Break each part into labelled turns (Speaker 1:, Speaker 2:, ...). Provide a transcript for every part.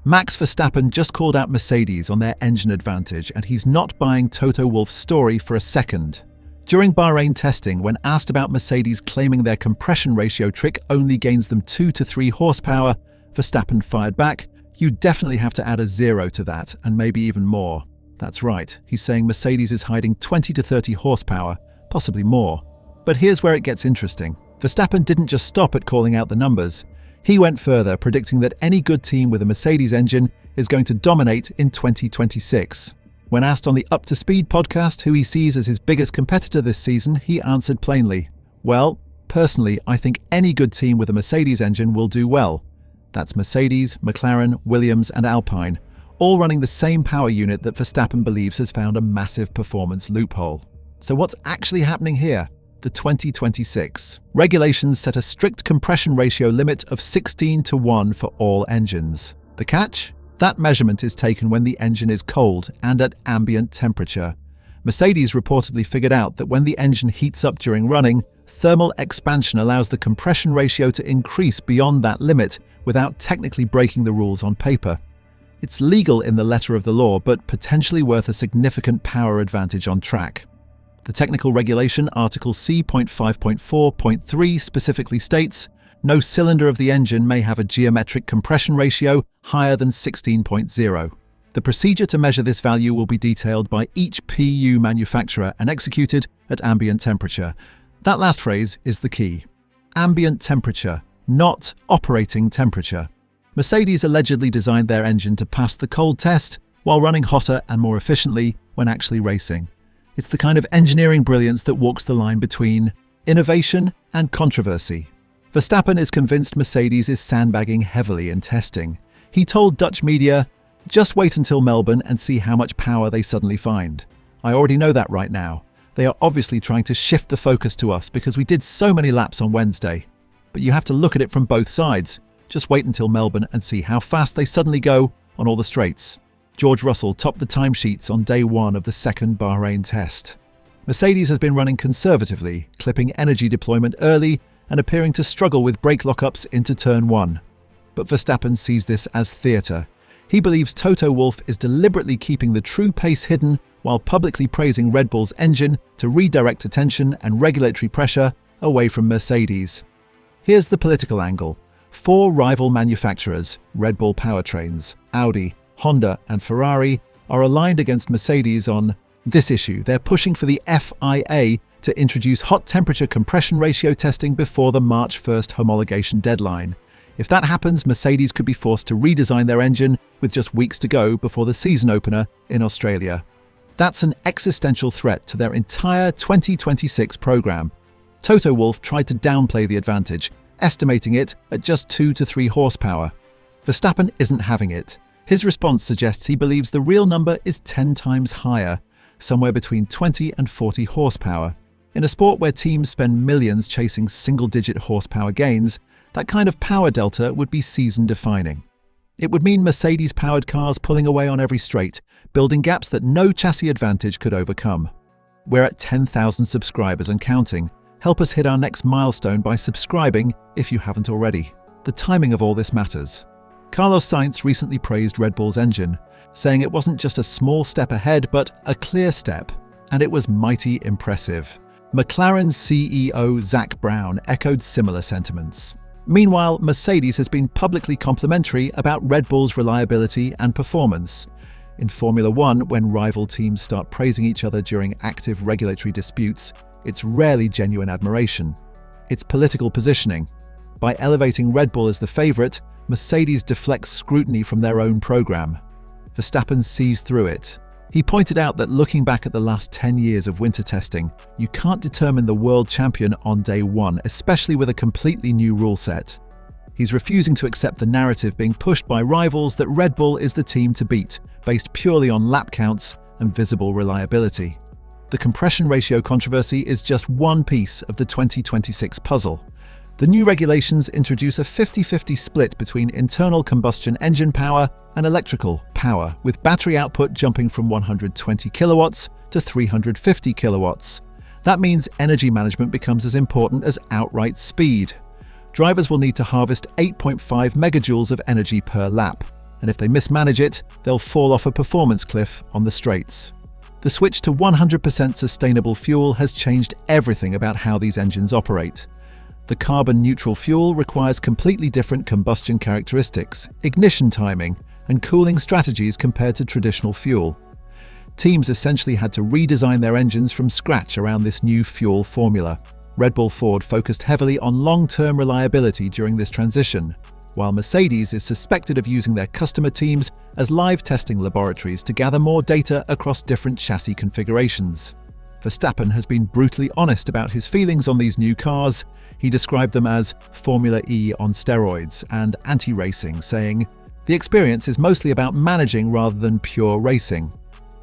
Speaker 1: Max Verstappen just called out Mercedes on their engine advantage, and he's not buying Toto Wolff's story for a second. During Bahrain testing, when asked about Mercedes claiming their compression ratio trick only gains them 2 to 3 horsepower, Verstappen fired back, "You definitely have to add a 0 to that, and maybe even more." That's right, he's saying Mercedes is hiding 20 to 30 horsepower, possibly more. But here's where it gets interesting. Verstappen didn't just stop at calling out the numbers. He went further, predicting that any good team with a Mercedes engine is going to dominate in 2026. When asked on the Up to Speed podcast who he sees as his biggest competitor this season, he answered plainly, "Well, personally, I think any good team with a Mercedes engine will do well. That's Mercedes, McLaren, Williams and Alpine, all running the same power unit that Verstappen believes has found a massive performance loophole." So what's actually happening here? The 2026 regulations set a strict compression ratio limit of 16 to 1 for all engines. The catch? That measurement is taken when the engine is cold and at ambient temperature. Mercedes reportedly figured out that when the engine heats up during running, thermal expansion allows the compression ratio to increase beyond that limit without technically breaking the rules on paper. It's legal in the letter of the law, but potentially worth a significant power advantage on track. The technical regulation, Article C.5.4.3, specifically states, "No cylinder of the engine may have a geometric compression ratio higher than 16.0. The procedure to measure this value will be detailed by each PU manufacturer and executed at ambient temperature." That last phrase is the key. Ambient temperature, not operating temperature. Mercedes allegedly designed their engine to pass the cold test while running hotter and more efficiently when actually racing. It's the kind of engineering brilliance that walks the line between innovation and controversy. Verstappen is convinced Mercedes is sandbagging heavily in testing. He told Dutch media, "Just wait until Melbourne and see how much power they suddenly find. I already know that right now. They are obviously trying to shift the focus to us because we did so many laps on Wednesday. But you have to look at it from both sides. Just wait until Melbourne and see how fast they suddenly go on all the straights." George Russell topped the timesheets on day 1 of the second Bahrain test. Mercedes has been running conservatively, clipping energy deployment early and appearing to struggle with brake lockups into turn 1. But Verstappen sees this as theatre. He believes Toto Wolff is deliberately keeping the true pace hidden while publicly praising Red Bull's engine to redirect attention and regulatory pressure away from Mercedes. Here's the political angle. 4 rival manufacturers, Red Bull powertrains, Audi, Honda and Ferrari, are aligned against Mercedes on this issue. They're pushing for the FIA to introduce hot temperature compression ratio testing before the March 1st homologation deadline. If that happens, Mercedes could be forced to redesign their engine with just weeks to go before the season opener in Australia. That's an existential threat to their entire 2026 program. Toto Wolff tried to downplay the advantage, estimating it at just 2 to 3 horsepower. Verstappen isn't having it. His response suggests he believes the real number is 10 times higher, somewhere between 20 and 40 horsepower. In a sport where teams spend millions chasing single-digit horsepower gains, that kind of power delta would be season-defining. It would mean Mercedes-powered cars pulling away on every straight, building gaps that no chassis advantage could overcome. We're at 10,000 subscribers and counting. Help us hit our next milestone by subscribing if you haven't already. The timing of all this matters. Carlos Sainz recently praised Red Bull's engine, saying it wasn't just a small step ahead, but a clear step, and it was mighty impressive. McLaren's CEO Zak Brown echoed similar sentiments. Meanwhile, Mercedes has been publicly complimentary about Red Bull's reliability and performance. In Formula One, when rival teams start praising each other during active regulatory disputes, it's rarely genuine admiration. It's political positioning. By elevating Red Bull as the favourite, Mercedes deflects scrutiny from their own program. Verstappen sees through it. He pointed out that looking back at the last 10 years of winter testing, you can't determine the world champion on day 1, especially with a completely new rule set. He's refusing to accept the narrative being pushed by rivals that Red Bull is the team to beat, based purely on lap counts and visible reliability. The compression ratio controversy is just one piece of the 2026 puzzle. The new regulations introduce a 50-50 split between internal combustion engine power and electrical power, with battery output jumping from 120 kilowatts to 350 kilowatts. That means energy management becomes as important as outright speed. Drivers will need to harvest 8.5 megajoules of energy per lap. and if they mismanage it, they'll fall off a performance cliff on the straights. The switch to 100% sustainable fuel has changed everything about how these engines operate. The carbon-neutral fuel requires completely different combustion characteristics, ignition timing, and cooling strategies compared to traditional fuel. Teams essentially had to redesign their engines from scratch around this new fuel formula. Red Bull Ford focused heavily on long-term reliability during this transition, while Mercedes is suspected of using their customer teams as live testing laboratories to gather more data across different chassis configurations. Verstappen has been brutally honest about his feelings on these new cars. He described them as Formula E on steroids and anti-racing, saying, "The experience is mostly about managing rather than pure racing.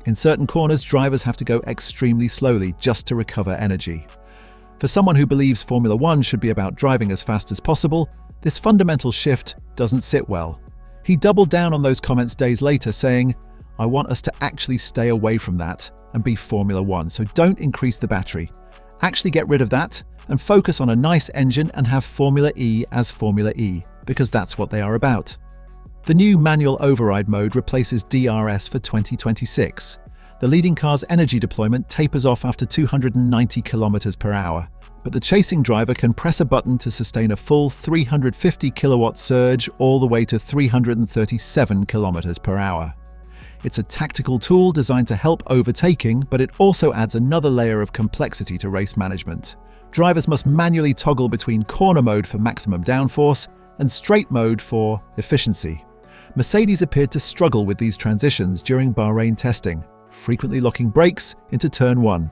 Speaker 1: In certain corners, drivers have to go extremely slowly just to recover energy." For someone who believes Formula One should be about driving as fast as possible, this fundamental shift doesn't sit well. He doubled down on those comments days later, saying, "I want us to actually stay away from that and be Formula One, so don't increase the battery. Actually get rid of that and focus on a nice engine and have Formula E as Formula E, because that's what they are about." The new manual override mode replaces DRS for 2026. The leading car's energy deployment tapers off after 290 km per hour, but the chasing driver can press a button to sustain a full 350 kilowatt surge all the way to 337 km per hour. It's a tactical tool designed to help overtaking, but it also adds another layer of complexity to race management. Drivers must manually toggle between corner mode for maximum downforce and straight mode for efficiency. Mercedes appeared to struggle with these transitions during Bahrain testing, frequently locking brakes into turn 1.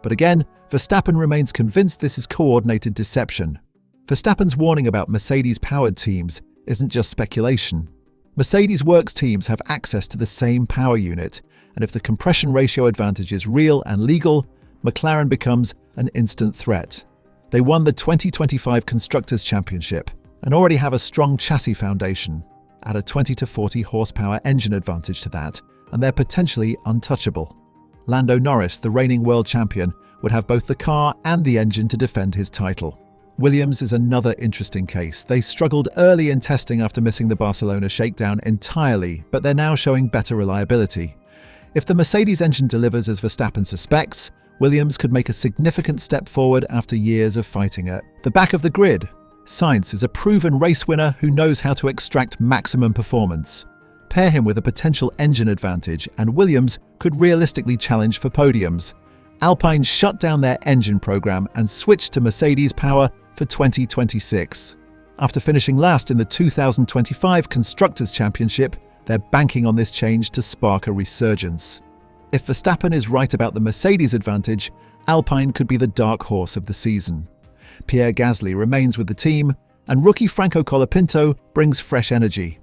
Speaker 1: But again, Verstappen remains convinced this is coordinated deception. Verstappen's warning about Mercedes-powered teams isn't just speculation. Mercedes Works teams have access to the same power unit, and if the compression ratio advantage is real and legal, McLaren becomes an instant threat. They won the 2025 Constructors' Championship and already have a strong chassis foundation. Add a 20 to 40 horsepower engine advantage to that, and they're potentially untouchable. Lando Norris, the reigning world champion, would have both the car and the engine to defend his title. Williams is another interesting case. They struggled early in testing after missing the Barcelona shakedown entirely, but they're now showing better reliability. If the Mercedes engine delivers as Verstappen suspects, Williams could make a significant step forward after years of fighting at the back of the grid. Sainz is a proven race winner who knows how to extract maximum performance. Pair him with a potential engine advantage, and Williams could realistically challenge for podiums. Alpine shut down their engine program and switched to Mercedes power for 2026. After finishing last in the 2025 Constructors' Championship, they're banking on this change to spark a resurgence. If Verstappen is right about the Mercedes advantage, Alpine could be the dark horse of the season. Pierre Gasly remains with the team, and rookie Franco Colapinto brings fresh energy.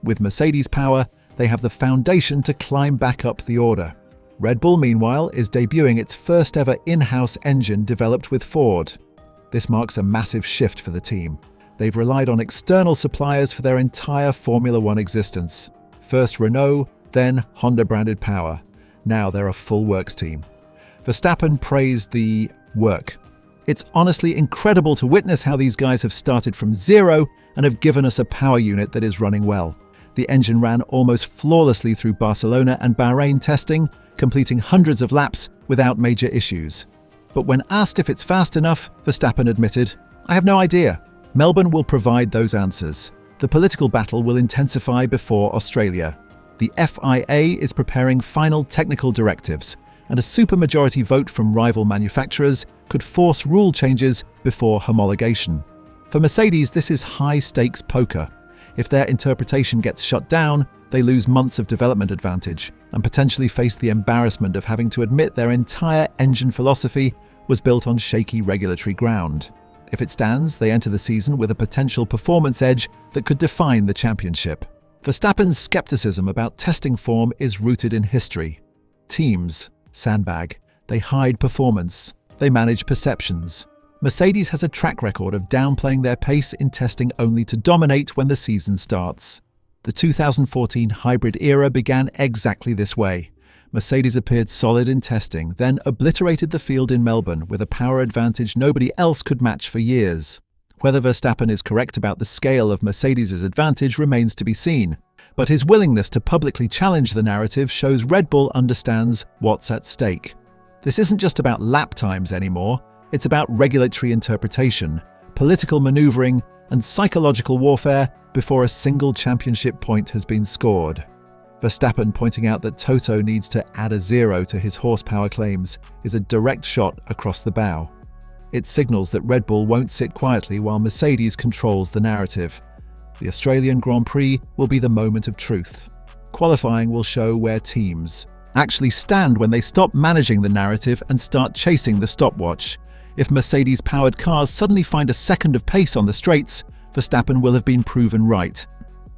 Speaker 1: With Mercedes power, they have the foundation to climb back up the order. Red Bull, meanwhile, is debuting its first ever in-house engine developed with Ford. This marks a massive shift for the team. They've relied on external suppliers for their entire Formula One existence. First Renault, then Honda-branded power. Now they're a full works team. Verstappen praised the work. "It's honestly incredible to witness how these guys have started from zero and have given us a power unit that is running well. The engine ran almost flawlessly through Barcelona and Bahrain testing, completing hundreds of laps without major issues." But when asked if it's fast enough, Verstappen admitted, "I have no idea. Melbourne will provide those answers. The political battle will intensify before Australia. The FIA is preparing final technical directives, and a supermajority vote from rival manufacturers could force rule changes before homologation." For Mercedes, this is high-stakes poker. If their interpretation gets shut down, they lose months of development advantage and potentially face the embarrassment of having to admit their entire engine philosophy was built on shaky regulatory ground. If it stands, they enter the season with a potential performance edge that could define the championship. Verstappen's skepticism about testing form is rooted in history. Teams sandbag. They hide performance. They manage perceptions. Mercedes has a track record of downplaying their pace in testing only to dominate when the season starts. The 2014 hybrid era began exactly this way. Mercedes appeared solid in testing, then obliterated the field in Melbourne with a power advantage nobody else could match for years. Whether Verstappen is correct about the scale of Mercedes' advantage remains to be seen, But his willingness to publicly challenge the narrative shows Red Bull understands what's at stake. This isn't just about lap times anymore, it's about regulatory interpretation, political maneuvering, and psychological warfare before a single championship point has been scored. Verstappen pointing out that Toto needs to add a 0 to his horsepower claims is a direct shot across the bow. It signals that Red Bull won't sit quietly while Mercedes controls the narrative. The Australian Grand Prix will be the moment of truth. Qualifying will show where teams actually stand when they stop managing the narrative and start chasing the stopwatch. If Mercedes-powered cars suddenly find a second of pace on the straights, Verstappen will have been proven right.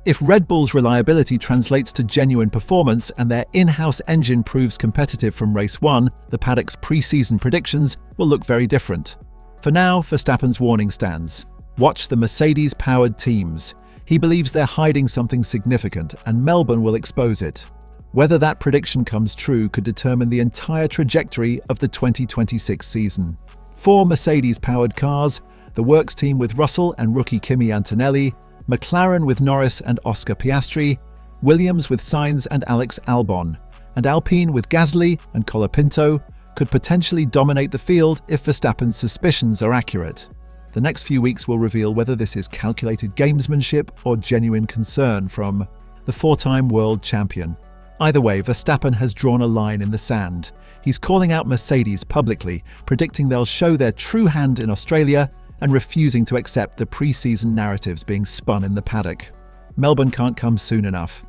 Speaker 1: If Red Bull's reliability translates to genuine performance and their in-house engine proves competitive from race 1, the paddock's pre-season predictions will look very different. For now, Verstappen's warning stands. Watch the Mercedes-powered teams. He believes they're hiding something significant, and Melbourne will expose it. Whether that prediction comes true could determine the entire trajectory of the 2026 season. 4 Mercedes-powered cars, the Works team with Russell and rookie Kimi Antonelli, McLaren with Norris and Oscar Piastri, Williams with Sainz and Alex Albon, and Alpine with Gasly and Colapinto could potentially dominate the field if Verstappen's suspicions are accurate. The next few weeks will reveal whether this is calculated gamesmanship or genuine concern from the 4-time world champion. Either way, Verstappen has drawn a line in the sand. He's calling out Mercedes publicly, predicting they'll show their true hand in Australia and refusing to accept the pre-season narratives being spun in the paddock. Melbourne can't come soon enough.